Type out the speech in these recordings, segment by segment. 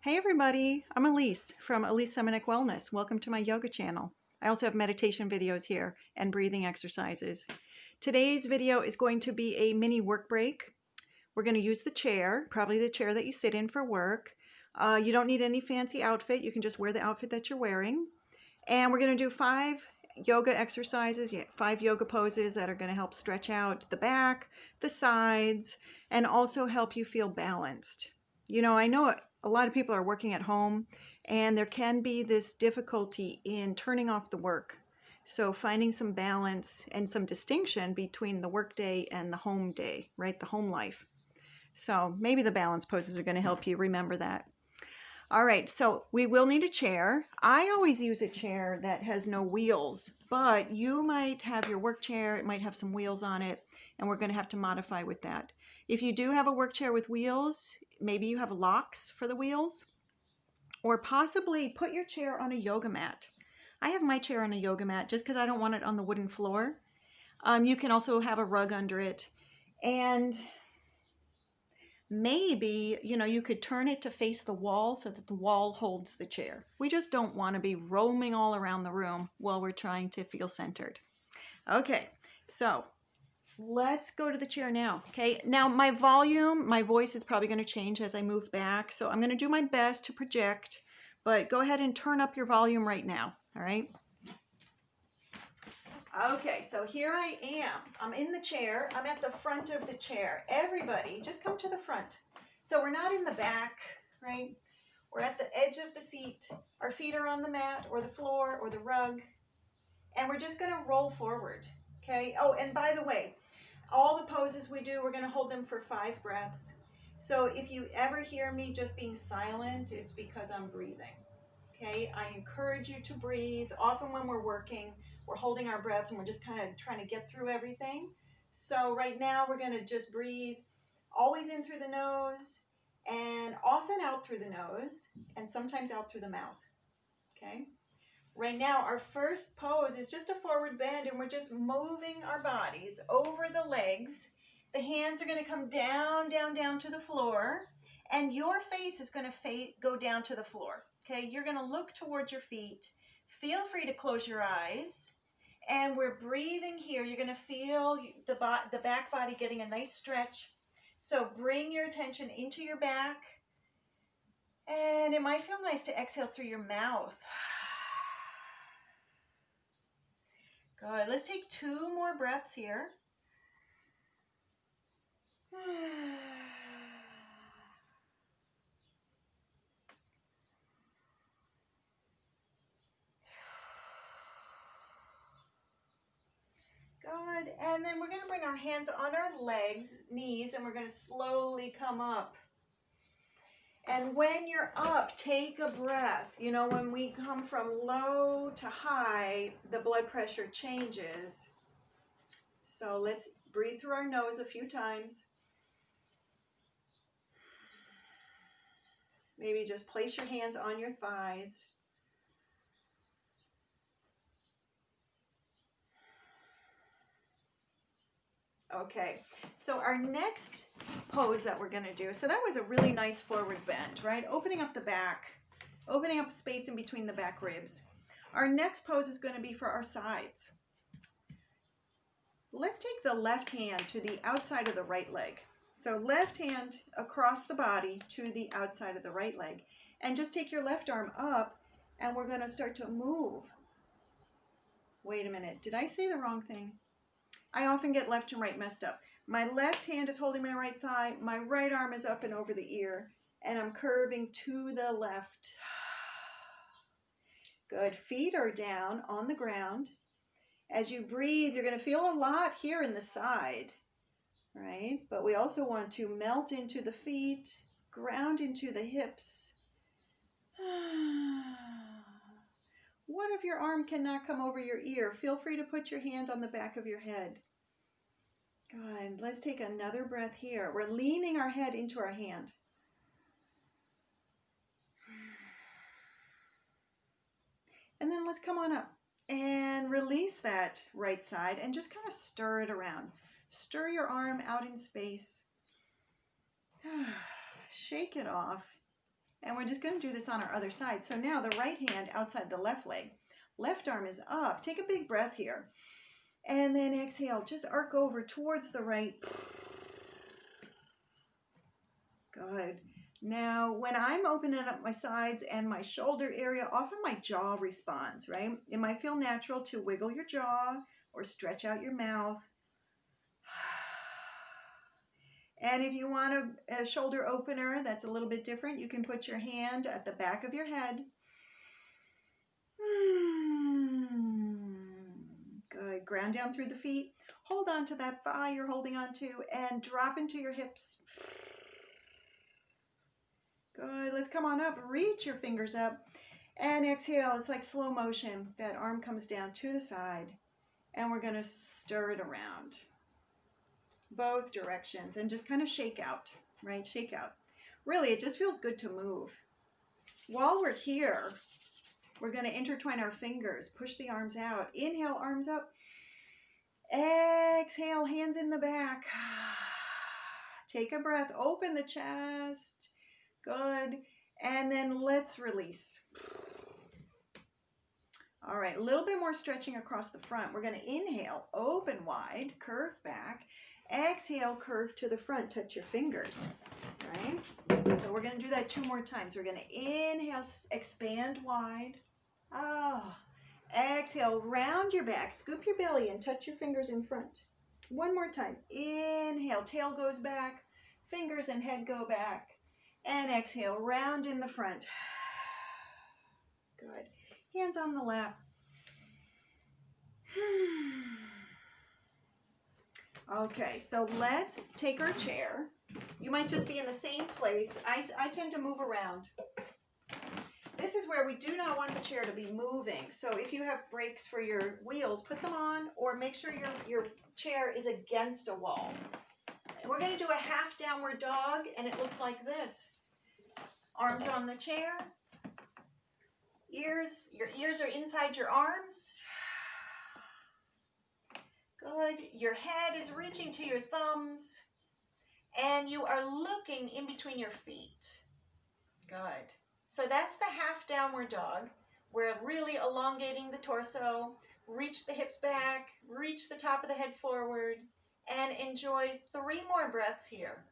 Hey everybody, I'm Elise from Elise Semenick Wellness. Welcome to my yoga channel. I also have meditation videos here and breathing exercises. Today's video is going to be a mini work break. We're going to use the chair, probably the chair that you sit in for work. You don't need any fancy outfit. You can just wear the outfit that you're wearing. And we're going to do 5 yoga exercises, 5 yoga poses that are going to help stretch out the back, the sides, and also help you feel balanced. You know, I know a lot of people are working at home and there can be this difficulty in turning off the work. So finding some balance and some distinction between the work day and the home day, right? The home life. So maybe the balance poses are going to help you remember that. All right, so we will need a chair. I always use a chair that has no wheels, but you might have your work chair, it might have some wheels on it, and we're going to have to modify with that. If you do have a work chair with wheels, maybe you have locks for the wheels, or possibly put your chair on a yoga mat. I have my chair on a yoga mat just because I don't want it on the wooden floor. You can also have a rug under it, and maybe, you could turn it to face the wall so that the wall holds the chair. We just don't want to be roaming all around the room while we're trying to feel centered. Okay, so let's go to the chair now. Okay, now my voice is probably going to change as I move back, so I'm going to do my best to project, but go ahead and turn up your volume right now, all right? Okay, so here I am. I'm in the chair. I'm at the front of the chair. Everybody, just come to the front. So we're not in the back, right? We're at the edge of the seat. Our feet are on the mat or the floor or the rug. And we're just going to roll forward, okay? Oh, and by the way, all the poses we do, we're going to hold them for 5 breaths. So if you ever hear me just being silent, it's because I'm breathing. Okay, I encourage you to breathe. Often when we're working, we're holding our breaths and we're just kind of trying to get through everything. So right now we're going to just breathe always in through the nose and often out through the nose and sometimes out through the mouth. Okay, right now our first pose is just a forward bend and we're just moving our bodies over the legs. The hands are going to come down, down, down to the floor, and your face is going to go down to the floor. Okay, you're going to look towards your feet. Feel free to close your eyes. And we're breathing here. You're going to feel the back body getting a nice stretch. So bring your attention into your back. And it might feel nice to exhale through your mouth. Good. Let's take 2 more breaths here. Good. And then we're going to bring our hands on our legs, knees, and we're going to slowly come up. And when you're up, take a breath. You know, when we come from low to high, the blood pressure changes. So let's breathe through our nose a few times. Maybe just place your hands on your thighs. Okay, so our next pose that we're going to do, so that was a really nice forward bend, right? Opening up the back, opening up space in between the back ribs. Our next pose is going to be for our sides. Let's take the left hand to the outside of the right leg. So left hand across the body to the outside of the right leg. And just take your left arm up and we're going to start to move. Wait a minute, did I say the wrong thing? I often get left and right messed up. My left hand is holding my right thigh. My right arm is up and over the ear. And I'm curving to the left. Good. Feet are down on the ground. As you breathe, you're going to feel a lot here in the side, right? But we also want to melt into the feet, ground into the hips. What if your arm cannot come over your ear? Feel free to put your hand on the back of your head. Good. Let's take another breath here. We're leaning our head into our hand. And then let's come on up and release that right side and just kind of stir it around. Stir your arm out in space. Shake it off. And we're just going to do this on our other side. So now the right hand outside the left leg. Left arm is up. Take a big breath here. And then exhale. Just arc over towards the right. Good. Now, when I'm opening up my sides and my shoulder area, often my jaw responds, right? It might feel natural to wiggle your jaw or stretch out your mouth. And if you want a shoulder opener that's a little bit different, you can put your hand at the back of your head. Good. Ground down through the feet. Hold on to that thigh you're holding on to and drop into your hips. Good. Let's come on up. Reach your fingers up and exhale. It's like slow motion. That arm comes down to the side and we're going to stir it around both directions and just kind of shake out, right? Shake out. Really, it just feels good to move. While we're here, we're going to intertwine our fingers. Push the arms out. Inhale, arms up. Exhale, hands in the back. Take a breath. Open the chest. Good. And then let's release. All right, a little bit more stretching across the front. We're going to inhale, open wide, curve back. Exhale, curve to the front. Touch your fingers, right? So we're going to do that 2 more times. We're going to inhale, expand wide. Exhale, round your back, scoop your belly and touch your fingers in front. 1 more time. Inhale, tail goes back, fingers and head go back. And exhale, round in the front. Good. Hands on the lap. Okay, so let's take our chair. You might just be in the same place. I tend to move around. This is where we do not want the chair to be moving. So if you have brakes for your wheels, put them on or make sure your chair is against a wall. And we're going to do a half downward dog and it looks like this. Arms on the chair. Your ears are inside your arms. Good. Your head is reaching to your thumbs. And you are looking in between your feet. Good. So that's the half downward dog. We're really elongating the torso. Reach the hips back. Reach the top of the head forward. And enjoy 3 more breaths here.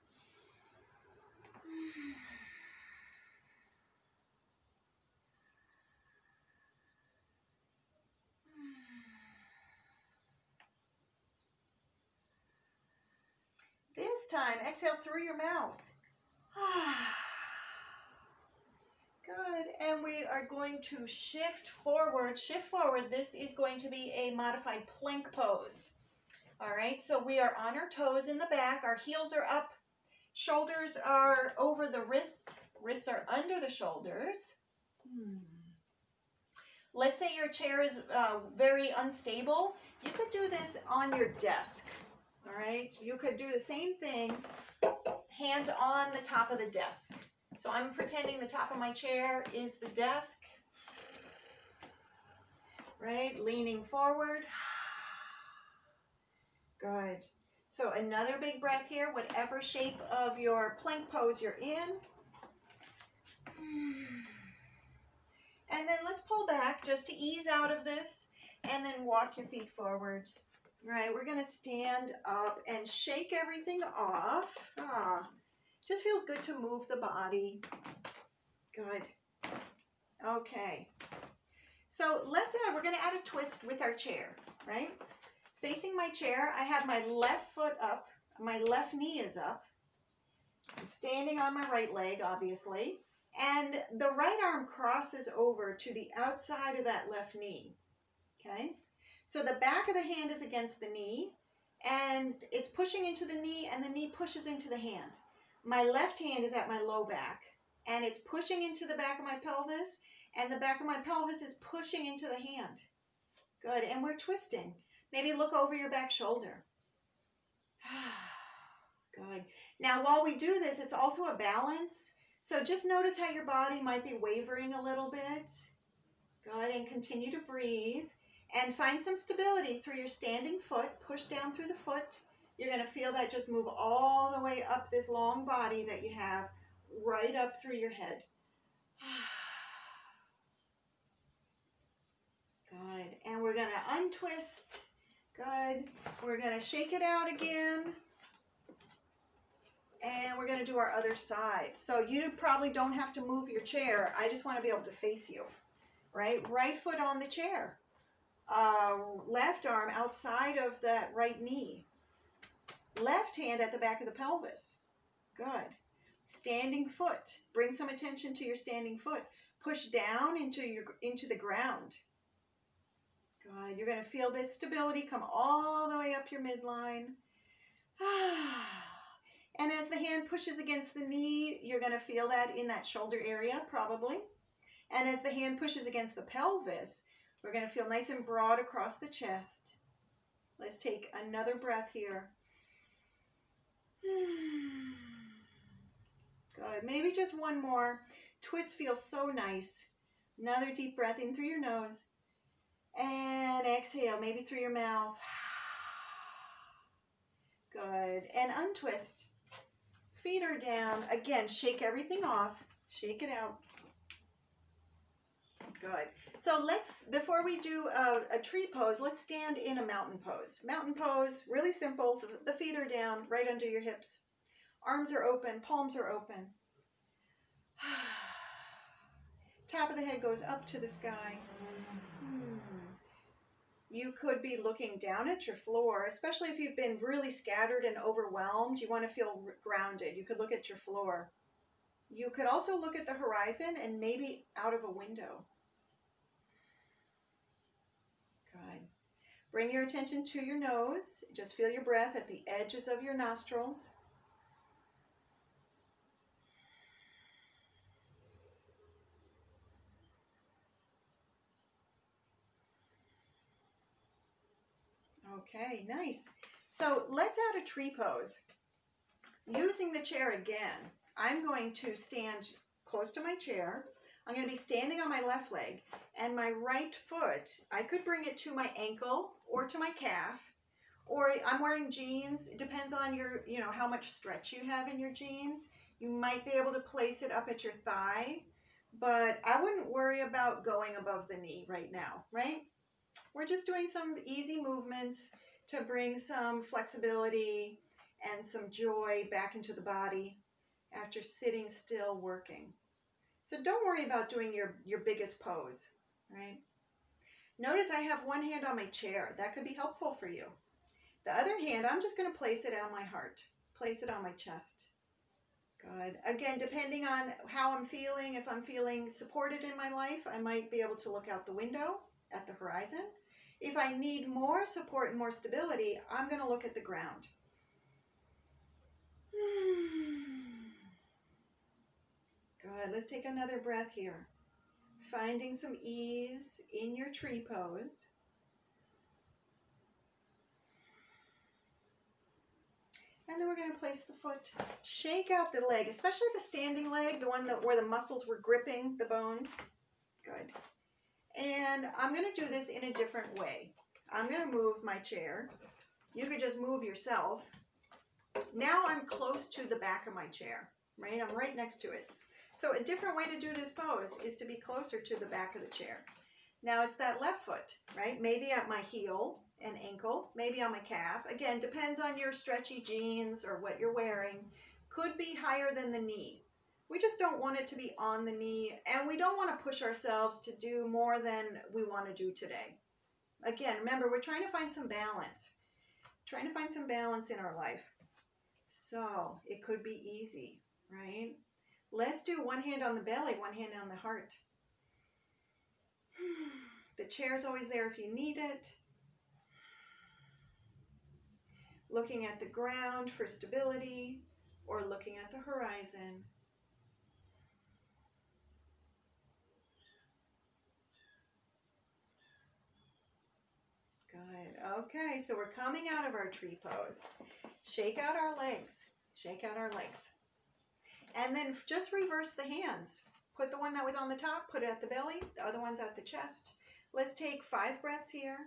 This time, exhale through your mouth. Good. And we are going to shift forward. Shift forward. This is going to be a modified plank pose. All right. So we are on our toes in the back. Our heels are up. Shoulders are over the wrists. Wrists are under the shoulders. Let's say your chair is very unstable. You could do this on your desk. All right, you could do the same thing, hands on the top of the desk. So I'm pretending the top of my chair is the desk, right? Leaning forward. Good. So another big breath here, whatever shape of your plank pose you're in. And then let's pull back just to ease out of this and then walk your feet forward. Right, we're going to stand up and shake everything off. Just feels good to move the body. Good. Okay. So we're going to add a twist with our chair, right? Facing my chair, I have my left foot up. My left knee is up. I'm standing on my right leg, obviously. And the right arm crosses over to the outside of that left knee. Okay? So the back of the hand is against the knee, and it's pushing into the knee, and the knee pushes into the hand. My left hand is at my low back, and it's pushing into the back of my pelvis, and the back of my pelvis is pushing into the hand. Good, and we're twisting. Maybe look over your back shoulder. Good. Now, while we do this, it's also a balance. So just notice how your body might be wavering a little bit. Good, and continue to breathe. And find some stability through your standing foot. Push down through the foot. You're going to feel that just move all the way up this long body that you have, right up through your head. Good. And we're going to untwist. Good. We're going to shake it out again. And we're going to do our other side. So you probably don't have to move your chair. I just want to be able to face you. Right? Right foot on the chair. Left arm outside of that right knee. Left hand at the back of the pelvis. Good. Standing foot. Bring some attention to your standing foot. Push down into the ground. Good. You're going to feel this stability come all the way up your midline. And as the hand pushes against the knee, you're going to feel that in that shoulder area, probably. And as the hand pushes against the pelvis, we're going to feel nice and broad across the chest. Let's take another breath here. Good. Maybe just one more. Twist feels so nice. Another deep breath in through your nose. And exhale, maybe through your mouth. Good. And untwist. Feet are down. Again, shake everything off. Shake it out. Good. So before we do a tree pose, let's stand in a mountain pose. Mountain pose, really simple. The feet are down, right under your hips. Arms are open, palms are open. Top of the head goes up to the sky. You could be looking down at your floor, especially if you've been really scattered and overwhelmed. You want to feel grounded. You could look at your floor. You could also look at the horizon and maybe out of a window. Good. Bring your attention to your nose. Just feel your breath at the edges of your nostrils. Okay, nice. So let's add a tree pose. Using the chair again, I'm going to stand close to my chair. I'm going to be standing on my left leg, and my right foot, I could bring it to my ankle or to my calf, or I'm wearing jeans. It depends on your, how much stretch you have in your jeans. You might be able to place it up at your thigh, but I wouldn't worry about going above the knee right now, right? We're just doing some easy movements to bring some flexibility and some joy back into the body after sitting still working. So don't worry about doing your biggest pose, right? Notice I have one hand on my chair. That could be helpful for you. The other hand, I'm just going to place it on my heart. Place it on my chest. Good. Again, depending on how I'm feeling, if I'm feeling supported in my life, I might be able to look out the window at the horizon. If I need more support and more stability, I'm going to look at the ground. Good. Let's take another breath here. Finding some ease in your tree pose. And then we're going to place the foot. Shake out the leg, especially the standing leg, the one where the muscles were gripping the bones. Good. And I'm going to do this in a different way. I'm going to move my chair. You could just move yourself. Now I'm close to the back of my chair, right? I'm right next to it. So a different way to do this pose is to be closer to the back of the chair. Now it's that left foot, right? Maybe at my heel and ankle, maybe on my calf. Again, depends on your stretchy jeans or what you're wearing. Could be higher than the knee. We just don't want it to be on the knee, and we don't want to push ourselves to do more than we want to do today. Again, remember, we're trying to find some balance. Trying to find some balance in our life. So it could be easy, right? Let's do one hand on the belly, one hand on the heart. The chair's always there if you need it. Looking at the ground for stability or looking at the horizon. Good. Okay, so we're coming out of our tree pose. Shake out our legs. Shake out our legs. And then just reverse the hands. Put the one that was on the top, put it at the belly. The other one's at the chest. Let's take 5 breaths here.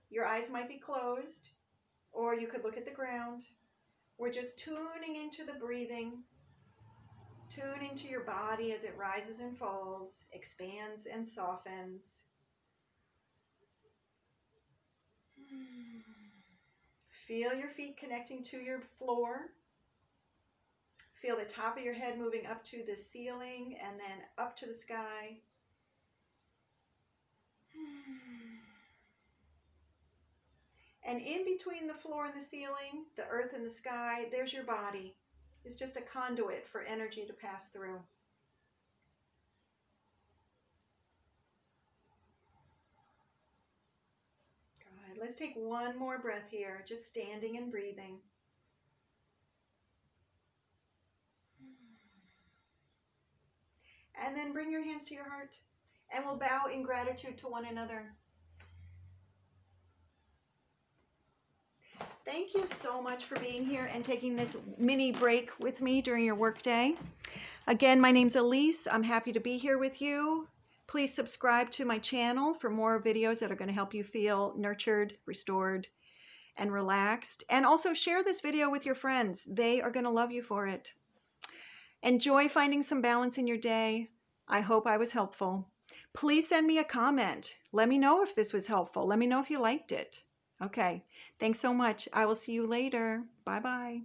Your eyes might be closed, or you could look at the ground. We're just tuning into the breathing. Tune into your body as it rises and falls, expands and softens. Feel your feet connecting to your floor. Feel the top of your head moving up to the ceiling and then up to the sky. And in between the floor and the ceiling, the earth and the sky, there's your body. It's just a conduit for energy to pass through. Good. Let's take one more breath here, just standing and breathing. And then bring your hands to your heart, and we'll bow in gratitude to one another. Thank you so much for being here and taking this mini break with me during your workday. Again, my name's Elise. I'm happy to be here with you. Please subscribe to my channel for more videos that are going to help you feel nurtured, restored, and relaxed. And also share this video with your friends. They are going to love you for it. Enjoy finding some balance in your day. I hope I was helpful. Please send me a comment. Let me know if this was helpful. Let me know if you liked it. Okay. Thanks so much. I will see you later. Bye-bye.